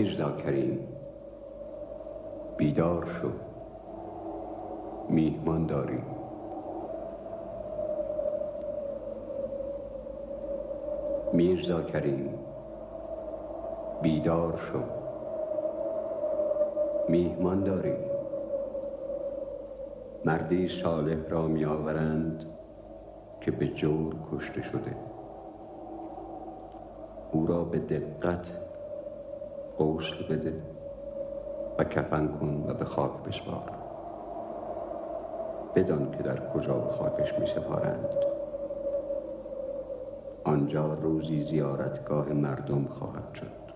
میرزا کریم بیدار شو، میهمان داری. میرزا کریم بیدار شو، میهمان داری. مردی صالح را می آورند که به جور کشته شده. او را به دقت غسل بده و کفن کن و به خاک بسپار. بدان که در کجا به خاکش می سپارند. آنجا روزی زیارتگاه مردم خواهد شد.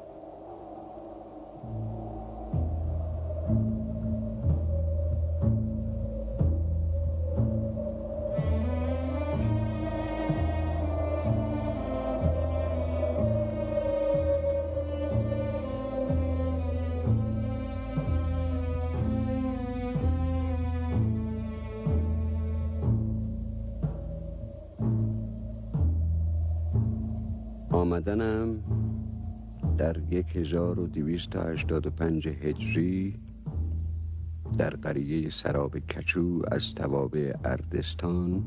آمدنم در 1285 هجری در قریه سراب کچو از توابع اردستان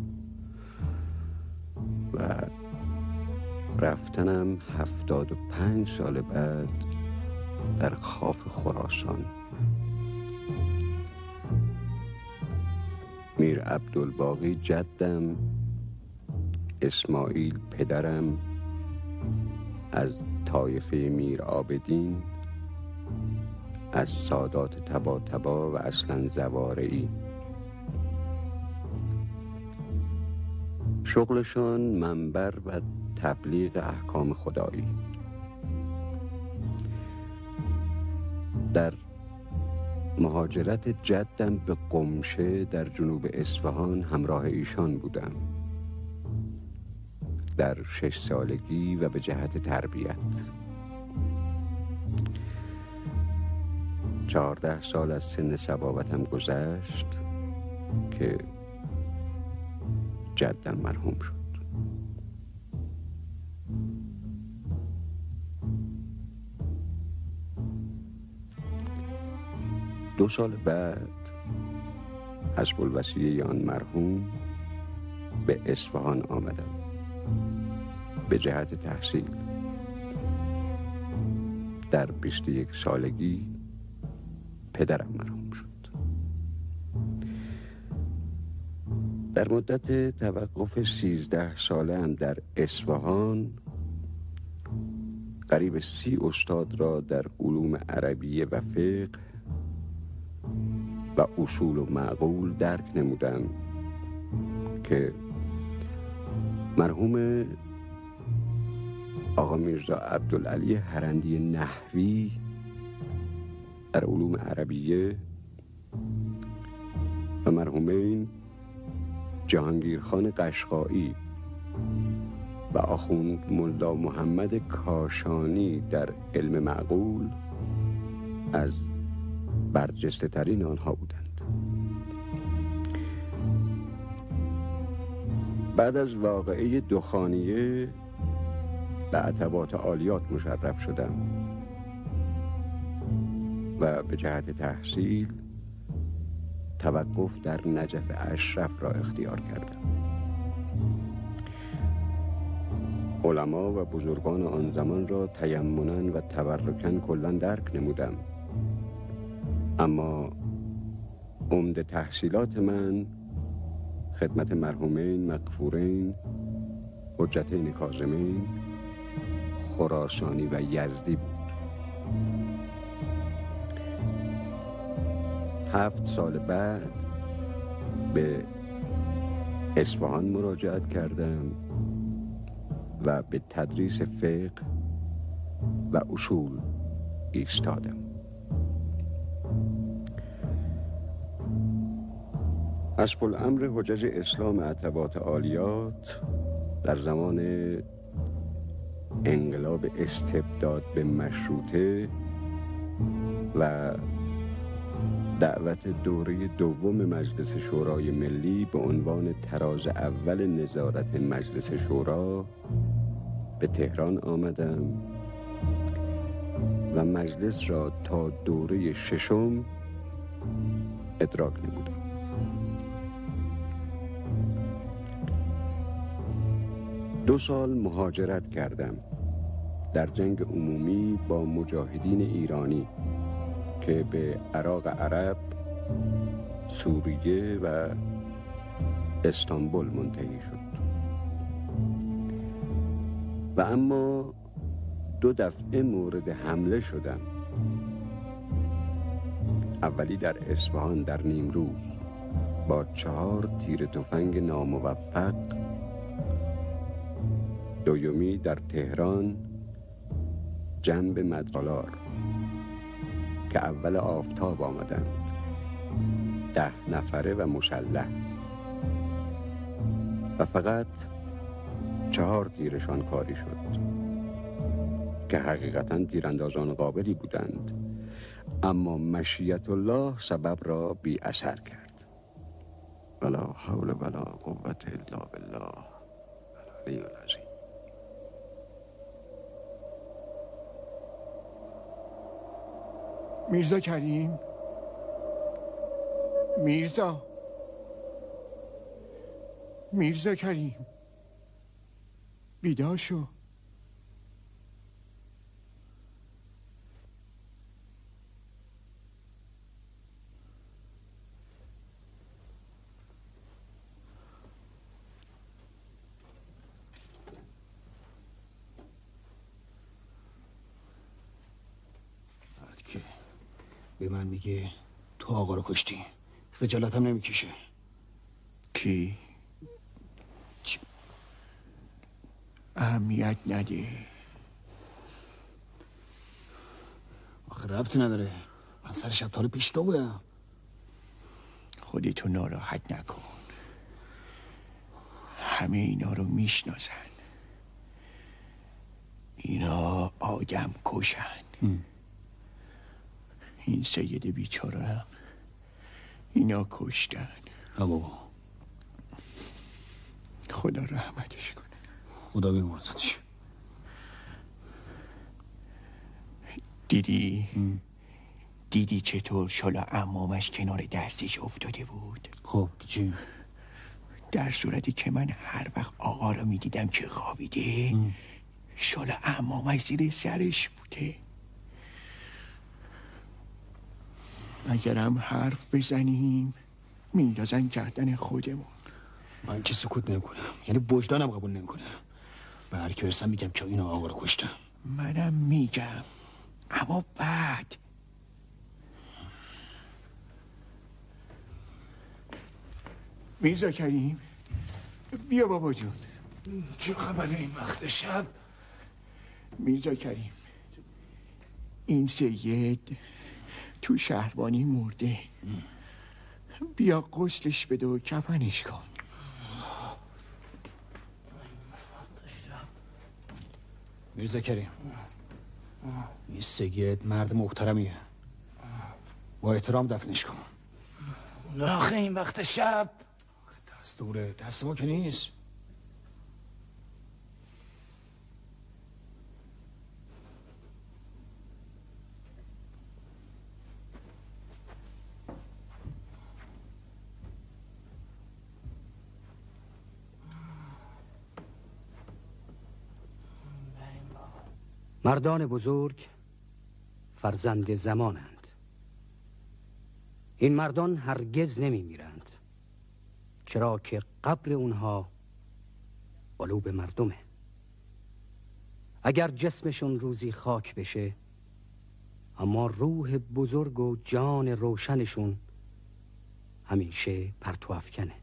و رفتنم 75 سال بعد در خاف خراسان. میر عبدالباقی جدم، اسماعیل پدرم، از طایفه میر عابدین، از سادات طباطبا و اصلا زوارعی. شغلشان منبر و تبلیغ احکام خدایی. در مهاجرت جدم به قمشه در جنوب اصفهان همراه ایشان بودم در 6 سالگی و به جهت تربیت. 14 سال از سن صباوتم گذشت که جدم مرحوم شد. دو سال بعد حسب الوصیه آن مرحوم به اصفهان آمدم به جهت تحصیل. در 21 سالگی پدرم مرحوم شد. در مدت توقف 13 ساله هم در اصفهان قریب 30 استاد را در علوم عربیه و فقه و اصول و معقول درک نمودم که مرحوم آقا میرزا عبدالعلی هرندی نحوی در علوم عربیه و مرحومین جهانگیرخان قشقایی و آخوند ملا محمد کاشانی در علم معقول از برجسته ترین آنها بودند. بعد از واقعه دخانیه به عتبات عالیات مشرف شدم و به جهت تحصیل توقف در نجف اشرف را اختیار کردم. علما و بزرگان آن زمان را تیمنا و تبرکا کلا درک نمودم، اما عمده تحصیلات من خدمت مرحومین مغفورین حجتین کاظمین خراسانی و یزدی بود. 7 سال بعد به اصفهان مراجعت کردم و به تدریس فقه و اصول ایستادم. حسب الامر حجج اسلام عتبات عالیات در زمان انقلاب استبداد به مشروطه و دعوت دوره دوم مجلس شورای ملی به عنوان تراز اول نظارت مجلس شورا به تهران آمدم و مجلس را تا دوره ششم ادراک نمودم. دو سال مهاجرت کردم در جنگ عمومی با مجاهدین ایرانی که به عراق عرب، سوریه و استانبول منتهی شد. و اما 2 دفعه مورد حمله شدم. اولی در اصفهان در نیمروز با 4 تیر تفنگ ناموفق، دومی در تهران جنب مدرالار که اول آفتاب آمدند، 10 نفره و مسلح و فقط 4 تیرشان کاری شد که حقیقتاً تیراندازان قابلی بودند، اما مشیت الله سبب را بی اثر کرد. ولا حول ولا قوة الا بالله العلی العظیم. میرزا کریم، میرزا کریم، بیدار شو. که به من میگه تو آقا رو کشتی، خجالتم نمیکشه. کی؟ اهمیت نده. آخه ربطی نداره، من سر شب تا پیش تو بودم. خودتو ناراحت نکن، همه اینا رو میشناسن. اینا آدم کشن. این سید بیچاره هم اینا کشتن. بابا خدا رحمتش کنه. خدا بیمرزد. دیدی چطور شالا عمامش کنار دستش افتاده بود؟ خب چی؟ در صورتی که من هر وقت آقا رو میدیدم که خوابیده، شالا عمامش زیر سرش بوده. اگرم حرف بزنیم میندازن گردن خودمون. من که سکوت نمیکنم، یعنی وجدانم قبول نمیکنه. به هر کی برسم میگم که این آقا رو کشتم. منم میگم، اما بعد میرزا کریم، بیا بابا جون. چه خبره این وقت شب؟ میرزا کریم، این سید تو شهربانی مرده. بیا غسلش بده و کفنش کن. میرزا کریم، این سید مرد محترمیه، با احترام دفنش کن. آخه این وقت شب دستوره، دست ما که نیست. مردان بزرگ فرزند زمانند. این مردان هرگز نمی میرند، چرا که قبر اونها قلوب مردمه. اگر جسمشون روزی خاک بشه، اما روح بزرگ و جان روشنشون همیشه پرتو افکنه.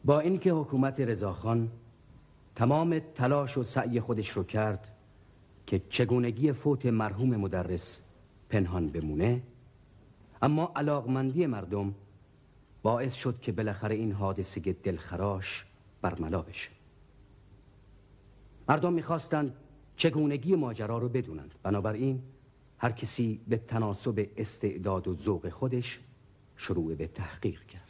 با اینکه حکومت رضاخان تمام تلاش و سعی خودش رو کرد که چگونگی فوت مرحوم مدرس پنهان بمونه، اما علاقمندی مردم باعث شد که بالاخره این حادثه دلخراش برملا بشه. مردم میخواستند چگونگی ماجرا رو بدونند، بنابراین هر کسی به تناسب استعداد و ذوق خودش شروع به تحقیق کرد.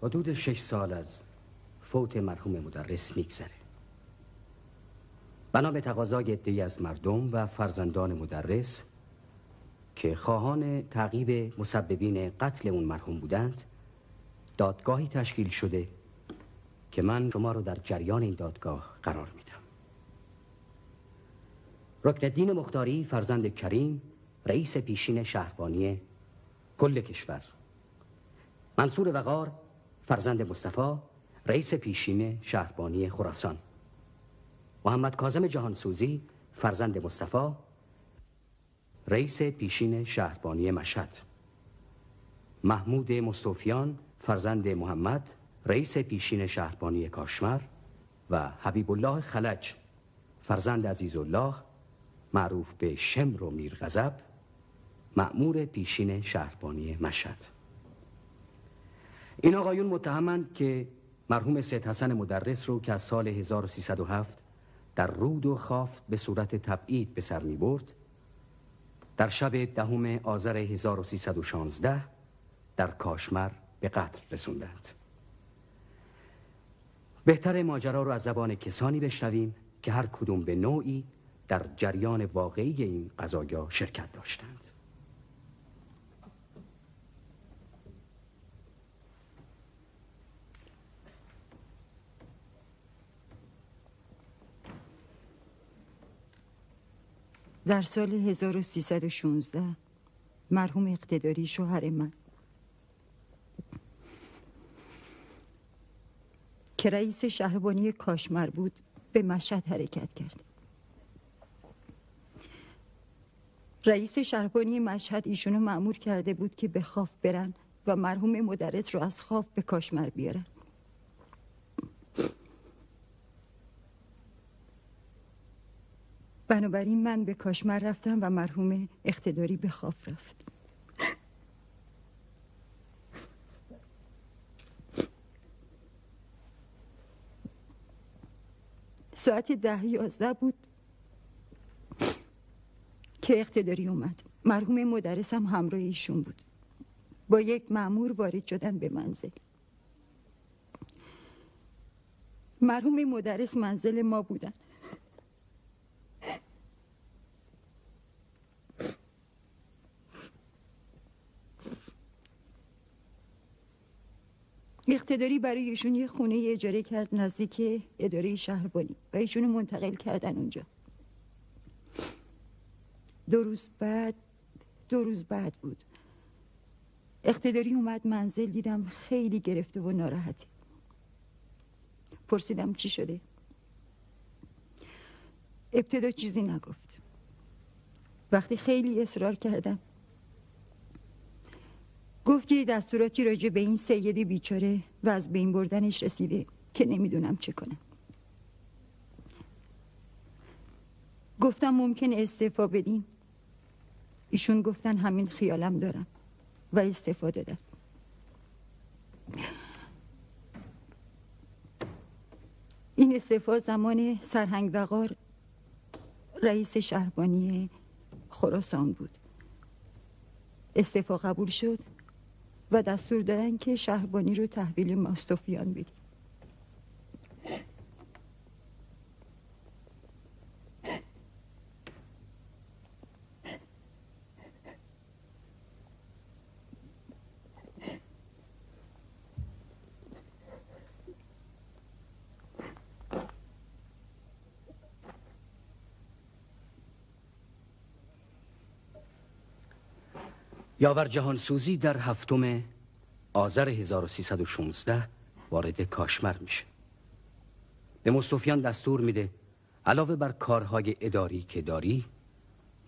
حدود 6 سال از فوت مرحوم مدرس میگذره. بنا به تقاضای عده‌ای از مردم و فرزندان مدرس که خواهان تعقیب مسببین قتل اون مرحوم بودند، دادگاهی تشکیل شده که من شما رو در جریان این دادگاه قرار میدم. رکنالدین مختاری فرزند کریم، رئیس پیشین شهربانی کل کشور. منصور وقار فرزند مصطفی، رئیس پیشین شهربانی خراسان. محمد کاظم جهانسوزی فرزند مصطفی، رئیس پیشین شهربانی مشهد. محمود مستوفیان فرزند محمد، رئیس پیشین شهربانی کاشمر. و حبیب الله خلج فرزند عزیزالله معروف به شمر و میرغضب، مأمور پیشین شهربانی مشهد. این آقایون متهمند که مرحوم سید حسن مدرس رو که از سال 1307 در رود و خاف به صورت تبعید به سر می برد، در شب 10 آذر 1316 در کاشمر به قتل رسوندند. بهتر ماجرا رو از زبان کسانی بشنویم که هر کدوم به نوعی در جریان واقعی این قضایا شرکت داشتند. در سال 1316 مرحوم اقتداری شوهر من که رئیس شهربانی کاشمر بود به مشهد حرکت کرد. رئیس شهربانی مشهد ایشونو مأمور کرده بود که به خاف برن و مرحوم مدرس رو از خاف به کاشمر بیارن. بنابراین من به کاشمر رفتم و مرحوم اقتداری به خاف رفت. ساعت 10-11 بود که اقتداری اومد. مرحوم مدرسم همراه ایشون بود. با یک مأمور وارد شدن به منزل. مرحوم مدرس منزل ما بودن. اقتداری برای ایشون یه خونه اجاره کرد نزدیک اداره شهربانی و ایشونو منتقل کردن اونجا. 2 روز بعد بود اقتداری اومد منزل. دیدم خیلی گرفته و ناراحتی. پرسیدم چی شده؟ ابتدا چیزی نگفت. وقتی خیلی اصرار کردم گفت یه دستوراتی راجع به این سید بیچاره و از بین بردنش رسیده که نمیدونم چه کنم. گفتم ممکن استعفا بدین. ایشون گفتن همین خیالم دارم و استعفا دادن. این استعفا زمان سرهنگ وقار رئیس شهربانی خراسان بود. استعفا قبول شد و دستور دادن که شهربانی رو تحویل مستوفیان بدیم. یاور جهانسوزی در 7 آذر 1316 وارد کاشمر میشه. به مستوفیان دستور میده علاوه بر کارهای اداری که داری،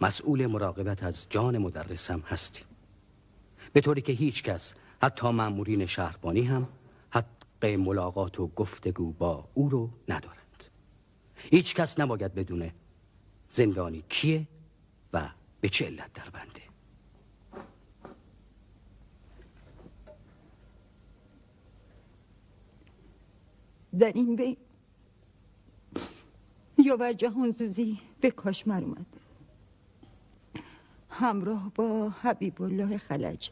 مسئول مراقبت از جان مدرسم هستی، به طوری که هیچ کس، حتی مأمورین شهربانی هم، حق ملاقات و گفتگو با او رو ندارند. هیچ کس نباید بدونه زندانی کیه و به چه علت در بنده. در این بین یاور جهانسوزی به کاشمر اومد همراه با حبیب الله خلج،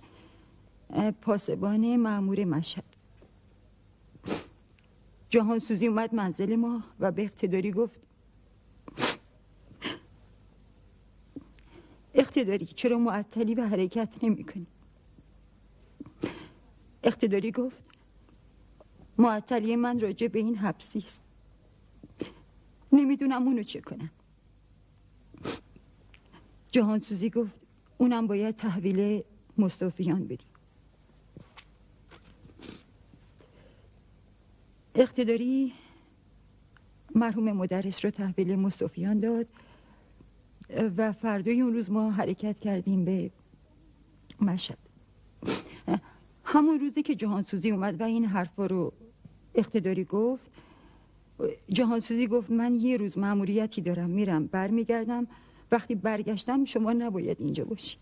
پاسبان مأمور مشهد. جهانسوزی اومد منزل ما و به اقتداری گفت: اقتداری چرا معطلی و حرکت نمی کنی؟ اقتداری گفت: معطلی من راجع به این حبسی است، نمیدونم اونو چه کنم. جهانسوزی گفت: اونم باید تحویل مستوفیان بدی. اقتداری مرحوم مدرس رو تحویل مستوفیان داد و فردای اون روز ما حرکت کردیم به مشهد. همون روزی که جهانسوزی اومد و این حرفا رو اقتداری گفت، جهانسوزی گفت: من یه روز مأموریتی دارم، میرم برمیگردم، وقتی برگشتم شما نباید اینجا باشی.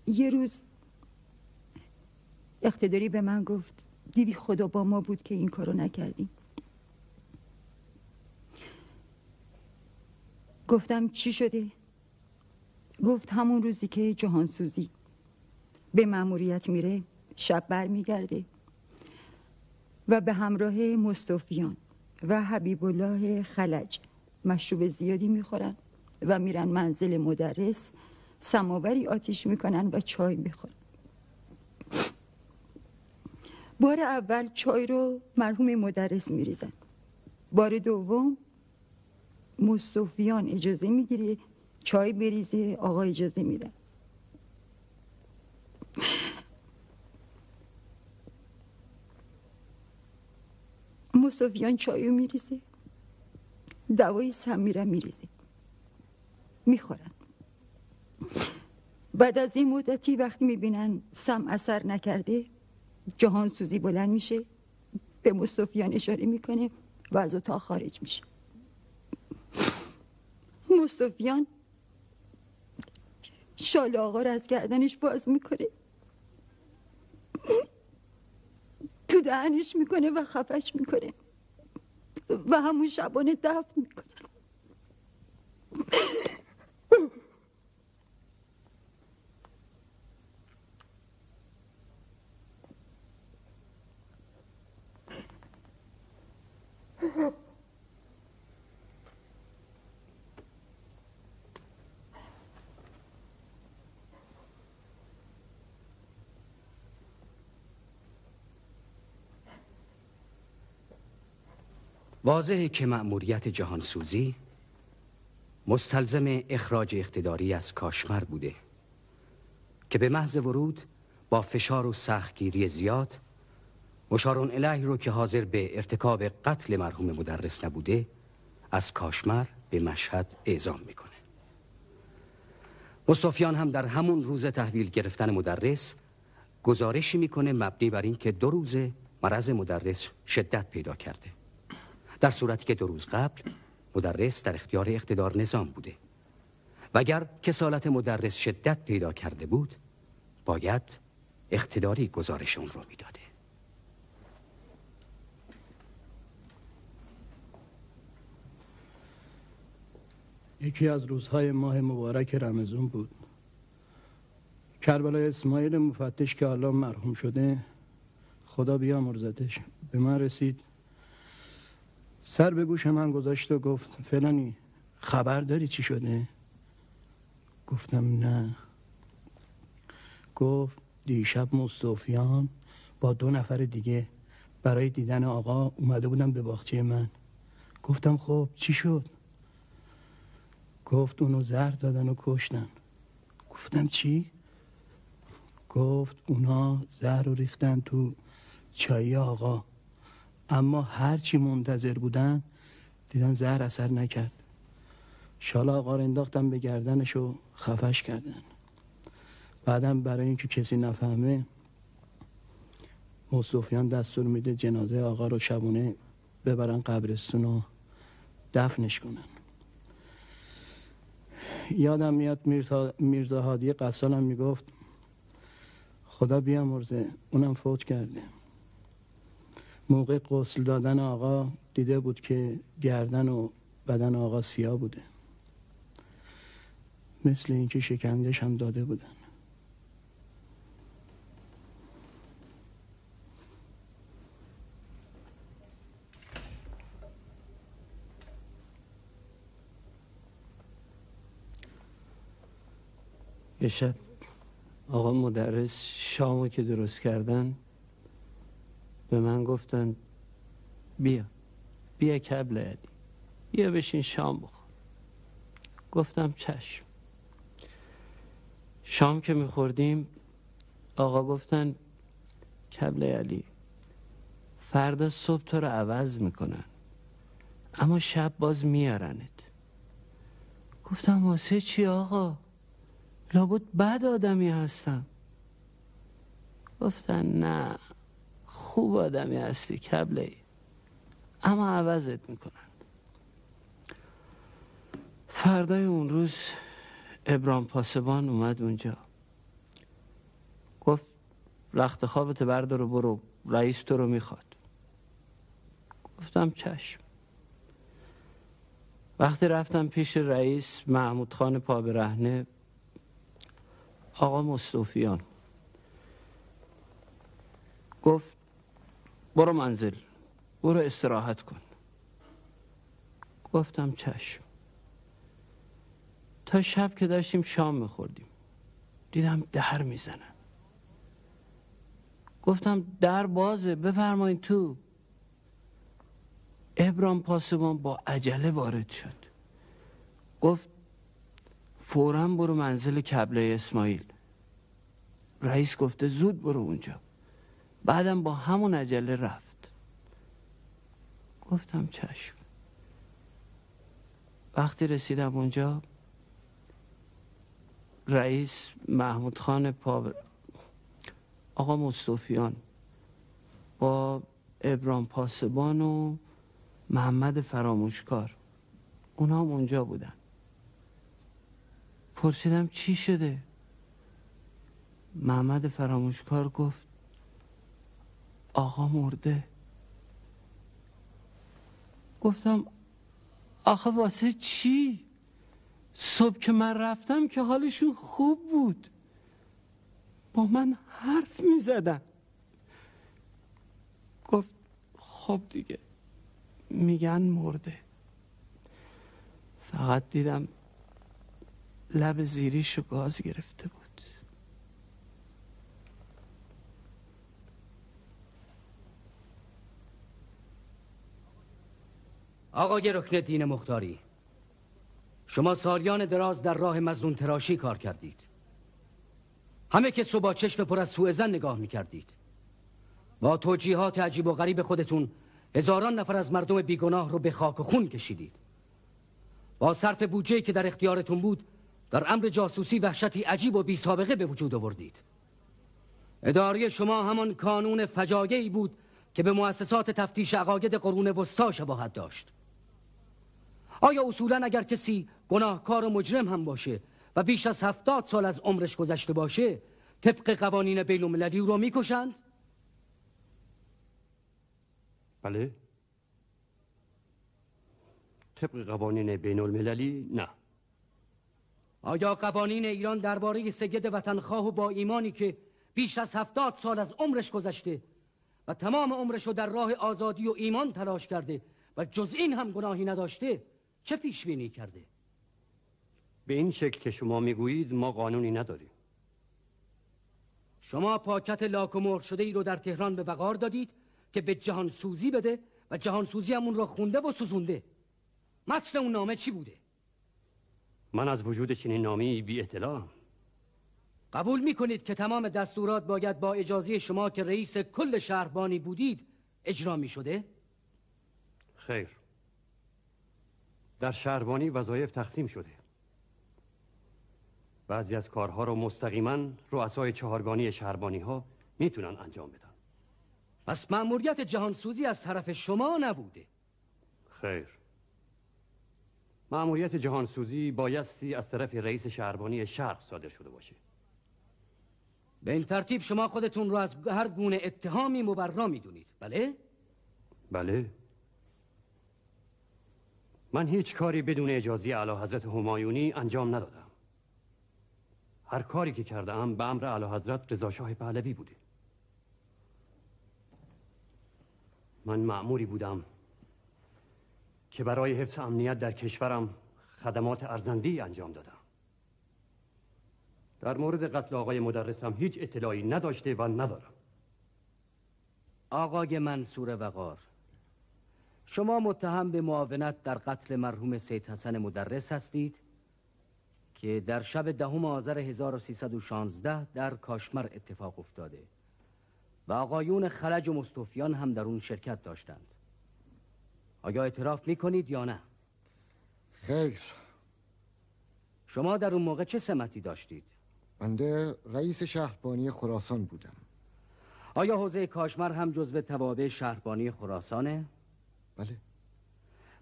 یه روز اقتداری به من گفت: دیدی خدا با ما بود که این کارو نکردیم. گفتم چی شده؟ گفت همون روزی که جهانسوزی به مأموریت میره، شب برمیگرده و به همراه مستوفیان و حبیب الله خلج مشروب زیادی میخورن و میرن منزل مدرس، سماوری آتیش میکنن و چای میخورن. بار اول چای رو مرحوم مدرس میریزن، بار دوم مستوفیان اجازه میگیره چای بریزه، آقا اجازه میدن. مستوفیان چایو میریزه، دوای سم میریزه، میخورن. بعد از این مدتی وقتی میبینن سم اثر نکرده، جهانسوزی بلند میشه، به مستوفیان اشاره میکنه و از اتاق خارج میشه. مستوفیان شال آقا رو از گردنش باز میکنه، تو دهنش میکنه و خفش میکنه و همون شبانه دفن میکنه. واضحه که مأموریت جهانسوزی مستلزم اخراج اقتداری از کاشمر بوده که به محض ورود با فشار و سختگیری زیاد مشارون الیه رو که حاضر به ارتکاب قتل مرحوم مدرس نبوده از کاشمر به مشهد اعزام میکنه. مستوفیان هم در همون روز تحویل گرفتن مدرس گزارشی میکنه مبنی بر این که 2 روز مرض مدرس شدت پیدا کرده، در صورتی که 2 روز قبل مدرس در اختیار اقتدار نظام بوده و اگر کسالت مدرس شدت پیدا کرده بود باید اقتداری گزارش اون رو میداده. یکی از روزهای ماه مبارک رمضان بود. کربلای اسماعیل مفتش که الان مرحوم شده، خدا بیامرزتش، به من رسید، سر به گوش من گذاشت و گفت فلانی خبر داری چی شده؟ گفتم نه. گفت دیشب مصطفیان با 2 نفر دیگه برای دیدن آقا اومده بودن به باغچه من. گفتم خب چی شد؟ گفت اونو زهر دادن و کشتن. گفتم چی؟ گفت اونا زهر رو ریختن تو چای آقا، اما هرچی منتظر بودن دیدن زهر اثر نکرد. شال آقا رو انداختن به گردنش و خفش کردن. بعدم برای اینکه کسی نفهمه مصطفیان دستور میده جنازه آقا رو شبونه ببرن قبرستون و دفنش کنن. یادم میاد میرزا هادی قصالم میگفت خدا بیامرزه اونم فوت کرده. موقع غسل دادن آقا دیده بود که گردن و بدن آقا سیاه بوده، مثل اینکه شکنجهش هم داده بودن. یه شب آقا مدرس شامو که درست کردن به من گفتن بیا کبل علی، بیا بشین شام بخور. گفتم چشم. شام که میخوردیم آقا گفتن کبل علی فردا صبح تو رو عوض میکنن اما شب باز میارنت. گفتم واسه چی آقا؟ لابد بد آدمی هستم. گفتن نه خوب آدمی هستی کبله، اما عوضت میکنن. فردای اون روز ابرام پاسبان اومد اونجا، گفت رخت خوابت بردار و برو، رئیس تو رو میخواد. گفتم چشم. وقتی رفتم پیش رئیس محمود خان پا برهنه، آقا مصطفیان گفت برو منزل، برو استراحت کن. گفتم چشم. تا شب که داشتیم شام میخوردیم دیدم در میزنن. گفتم در بازه بفرمایید تو. ابرام پاسبان با عجله وارد شد، گفت فوراً برو منزل کبله اسماعیل، رئیس گفته زود برو اونجا. بعدم با همون عجله رفت. گفتم چشم. وقتی رسیدم اونجا رئیس محمود خان آقا مصطفیان با ابرام پاسبان و محمد فراموشکار اونا هم اونجا بودن. پرسیدم چی شده؟ محمد فراموشکار گفت آقا مرده. گفتم آخه واسه چی؟ صبح که من رفتم که حالشون خوب بود، با من حرف می زدن. گفت خب دیگه میگن مرده. فقط دیدم لب زیریشو گاز گرفته بود. آقای رکن دین مختاری، شما سالیان دراز در راه مظنون تراشی کار کردید. همه که صبح چشم پر از سوء ظن نگاه می‌کردید. با توجیهات عجیب و غریب خودتون هزاران نفر از مردم بیگناه رو به خاک و خون کشیدید. با صرف بودجه‌ای که در اختیارتون بود در امر جاسوسی وحشتی عجیب و بی سابقه به وجود آوردید. اداره شما همان کانون فجایعی بود که به مؤسسات تفتیش عقاید قرون وسطی شباهت داشت. آیا اصولاً اگر کسی گناهکار و مجرم هم باشه و بیش از 70 سال از عمرش گذشته باشه طبق قوانین بین المللی رو میکشند؟ بله، طبق قوانین بین المللی نه. آیا قوانین ایران درباره سید وطنخواه و با ایمانی که بیش از 70 سال از عمرش گذشته و تمام عمرش رو در راه آزادی و ایمان تلاش کرده و جز این هم گناهی نداشته چه پیش بینی کرده؟ به این شکل که شما میگویید ما قانونی نداریم. شما پاکت لاک و مهر شده ای رو در تهران به وقار دادید که به جهان سوزی بده و جهان سوزی همون رو خونده و سوزونده. متن اون نامه چی بوده؟ من از وجود چنین نامه‌ای بی اطلاعم. قبول میکنید که تمام دستورات باید با اجازه شما که رئیس کل شهربانی بودید اجرا میشده؟ خیر. در شهربانی وظایف تقسیم شده. بعضی از کارها رو مستقیما رؤسای چهارگانی شهربانی ها میتونن انجام بدن. پس مأموریت جهانسوزی از طرف شما نبوده؟ خیر. مأموریت جهانسوزی بایستی از طرف رئیس شهربانی شرق صادر شده باشه. به این ترتیب شما خودتون رو از هر گونه اتهامی مبرا میدونید، بله؟ بله. من هیچ کاری بدون اجازه اعلیحضرت همایونی انجام ندادم. هر کاری که کردم به امر اعلیحضرت رضاشاه پهلوی بوده. من مأموری بودم که برای حفظ امنیت در کشورم خدمات ارزنده‌ای انجام دادم. در مورد قتل آقای مدرسم هیچ اطلاعی نداشته و ندارم. آقای منصور وقار، شما متهم به معاونت در قتل مرحوم سید حسن مدرس هستید که در شب 10 آذر 1316 در کاشمر اتفاق افتاده و آقایون خلج و مستوفیان هم در اون شرکت داشتند. آیا اعتراف میکنید یا نه؟ خیر. شما در اون موقع چه سمتی داشتید؟ بنده رئیس شهربانی خراسان بودم. آیا حوزه کاشمر هم جزو توابع شهربانی خراسانه؟ بله.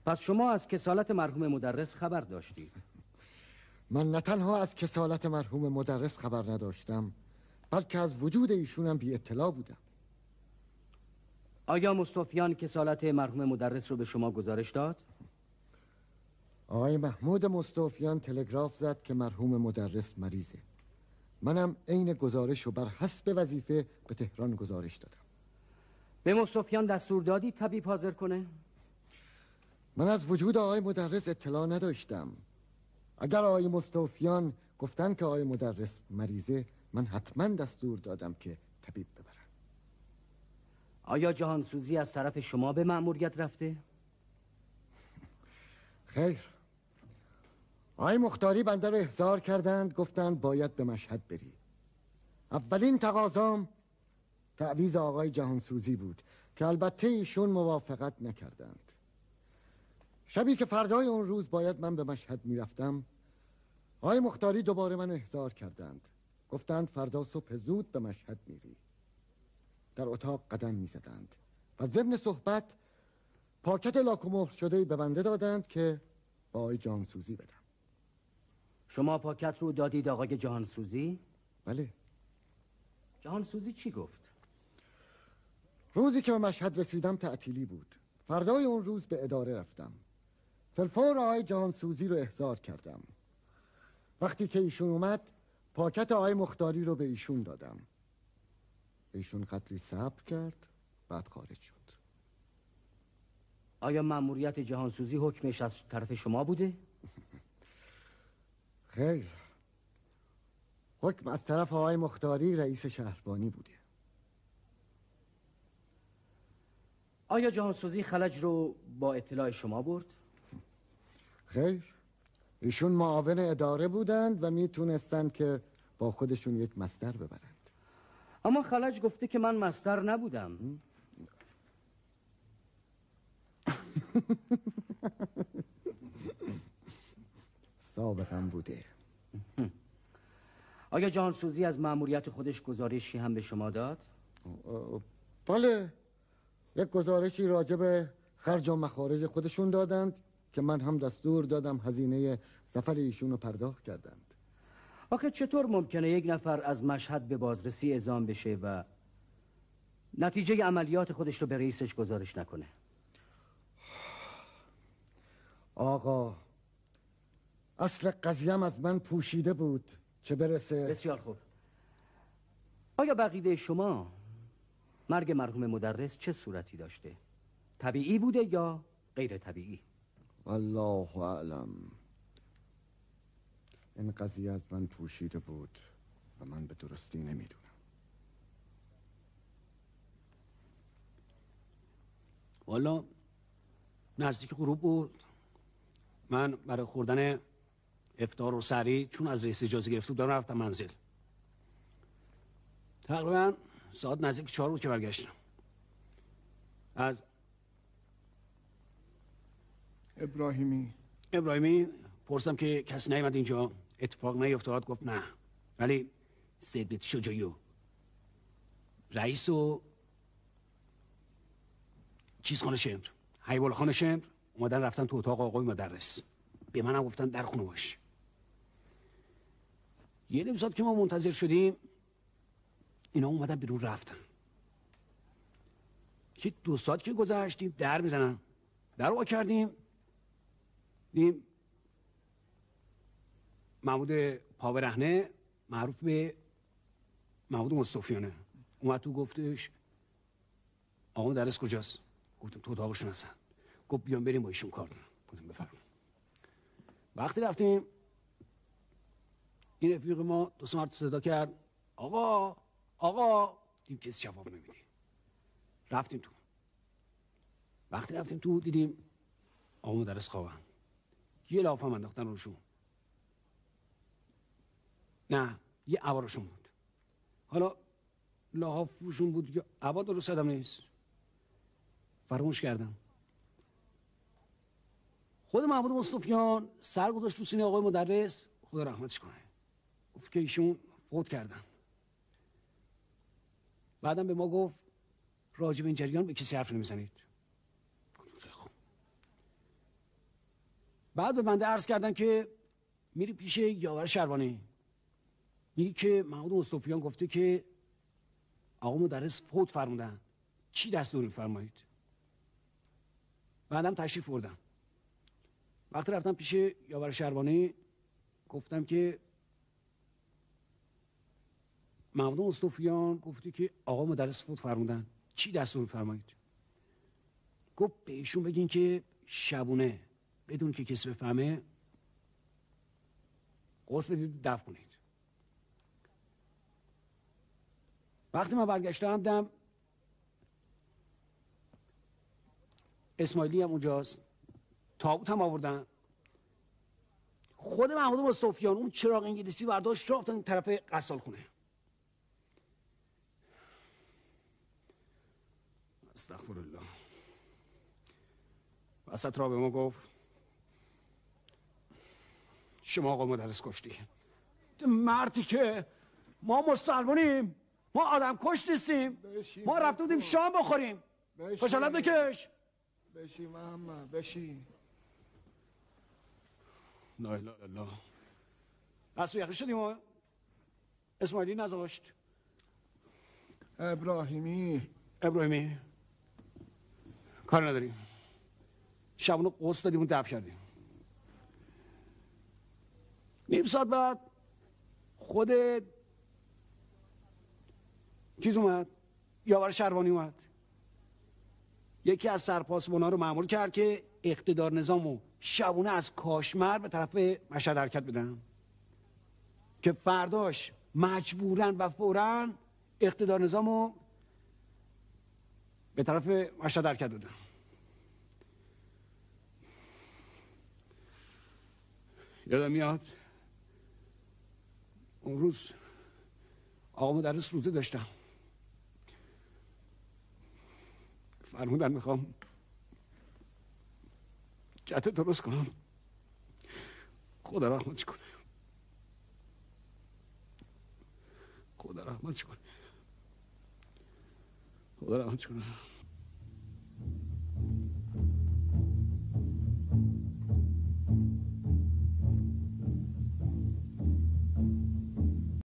پس شما از کسالت مرحوم مدرس خبر داشتید؟ من نه تنها از کسالت مرحوم مدرس خبر نداشتم، بلکه از وجود ایشونم بی اطلاع بودم. آیا مستوفیان کسالت مرحوم مدرس رو به شما گزارش داد؟ آقای محمود مستوفیان تلگراف زد که مرحوم مدرس مریضه. منم عین گزارش رو بر حسب وظیفه به تهران گزارش دادم. به مستوفیان دستور دادی طبیب حاضر کنه؟ من از وجود آقای مدرس اطلاع نداشتم. اگر آقای مستوفیان گفتن که آقای مدرس مریضه، من حتما دستور دادم که طبیب ببرن. آیا جهانسوزی از طرف شما به مأموریت رفته؟ خیر. آقای مختاری بنده رو احضار کردند، گفتند باید به مشهد بری. اولین تقاضام تعویض آقای جهانسوزی بود که البته ایشون موافقت نکردند. شبی که فردای اون روز باید من به مشهد میرفتم، آقای مختاری دوباره من احضار کردند. گفتند فردا صبح زود به مشهد میری. در اتاق قدم میزدند و ضمن صحبت پاکت لاک و مهر شده به بنده دادند که با آقای جهانسوزی بدم. شما پاکت رو دادید آقای جهانسوزی؟ بله. جهانسوزی چی گفت؟ روزی که به مشهد رسیدم تعطیلی بود. فردای اون روز به اداره رفتم. فلفور آقای جهانسوزی رو احضار کردم. وقتی که ایشون اومد پاکت آقای مختاری رو به ایشون دادم. ایشون قدری صبر کرد، بعد خارج شد. آیا مأموریت جهانسوزی حکمش از طرف شما بوده؟ خیر. حکم از طرف آقای مختاری رئیس شهربانی بوده. آیا جهانسوزی خلج رو با اطلاع شما برد؟ خیر. ایشون معاون اداره بودند و میتونستند که با خودشون یک مصدر ببرند. اما خلج گفته که من مصدر نبودم. سابقا بوده. آیا جهانسوزی از مأموریت خودش گزارشی هم به شما داد؟ بله. یک گزارشی راجع به خرج و مخارج خودشون دادند که من هم دستور دادم هزینه سفر ایشون رو پرداخت کردند. آخه چطور ممکنه یک نفر از مشهد به بازرسی اعزام بشه و نتیجه عملیات خودش رو به رئیسش گزارش نکنه؟ آقا، اصل قضیم از من پوشیده بود چه برسه. بسیار خوب. آیا بقیده شما مرگ مرحوم مدرس چه صورتی داشته؟ طبیعی بوده یا غیر طبیعی؟ والله اعلم. این قضیه از من پوشیده بود و من به درستی نمیدونم. والا نزدیک غروب بود. من برای خوردن افطار و سحری چون از رئیس اجازه گرفته بودم رفتم منزل. تقریبا ساعت نزدیک 4 بود که برگشتم. از ابراهیمی پرسیدم که کسی نیامد اینجا، اتفاق نیفتاد. گفت نه، ولی سید بیت شجاعی و رئیس و چیز خانه شمر، حیوال خانه شمر اومدن رفتن تو اتاق آقای مدرس. به منم گفتن در خونه باش. یه نیم ساعت که ما منتظر شدیم اینا اومدن بیرون رفتن. که 2 ساعت که گذشتیم در میزنن. در وا کردیم دیدیم محمود پاورهنه معروف به محمود مصطفیانه اومد تو. گفتش آقا مدرس کجاست؟ گفتم تو اتاقشون هستن. گفت بیان بریم با ایشون کار دارم. گفتم بفرمایید. وقتی رفتیم این رفیق ما 2 مرتبه صدا کرد آقا آقا، دیدیم کسی جواب نمیده. رفتیم تو. وقتی رفتیم تو دیدیم آقا مدرس خوابن. یه لاف هم انداختن روشون. نه، یه عبا روشون بود. حالا لاف روشون بود یا عبا درست آدم نیست، فراموش کردم. خود محمود مصطفیان سر گذاشت رو سینه آقای مدرس، خدا رحمتش کنه. گفت که ایشون فوت کردن. بعدم به ما گفت راجع به این جریان به کسی حرف نمیزنید. خب. بعد به بنده عرض کردن که میری پیش یاور شروانی، میگی که محمود مصطفیان گفته که آقا مدرس فوت فرمودن، چی دستور میفرمایید؟ بعدم تشریف بردم. وقتی رفتم پیش یاور شروانی گفتم که محمود مصطفیان گفته که آقا مدرس فوت فرمودن، چی دستور میفرمایید؟ گفت بهشون بگین که شبونه بدون که کسی بفهمه غسل بدید دفن کنید. وقتی من برگشتم دیدم اسماعیلی هم اونجاست، تابوت هم آوردن. خود محمود مصطفیان اون چراغ انگلیسی برداشت رفتن طرف غسال خونه. استغفر الله. وسط را به ما گفت شما آقا مدرس کشتی. مردی که ما مسلمانیم، ما آدم کش نیستیم، ما رفته بودیم شام بخوریم. خجالت بکش. بشی محمد بشی. لا اله الا الله. بس بیخی شدیم ما. اسماعیلی نذاشت. ابراهیمی کار نداریم. شبونو قسط دادیم و دفع کردیم. نیم ساعت بعد خود چیز اومد، یاور شروانی اومد. یکی از سرپاسبانا رو مأمور کرد که اقتدار نظامو شبونه از کاشمر به طرف مشهد حرکت بدن که فرداش مجبوراً و فوراً اقتدار نظامو به طرف مشهد حرکت بدن. یادم میاد اون روز آقا مدرس روزه داشتم، فرمودن میخوام جته درست کنم. خدا رحمتش کنه. خدا رحمتش کنه.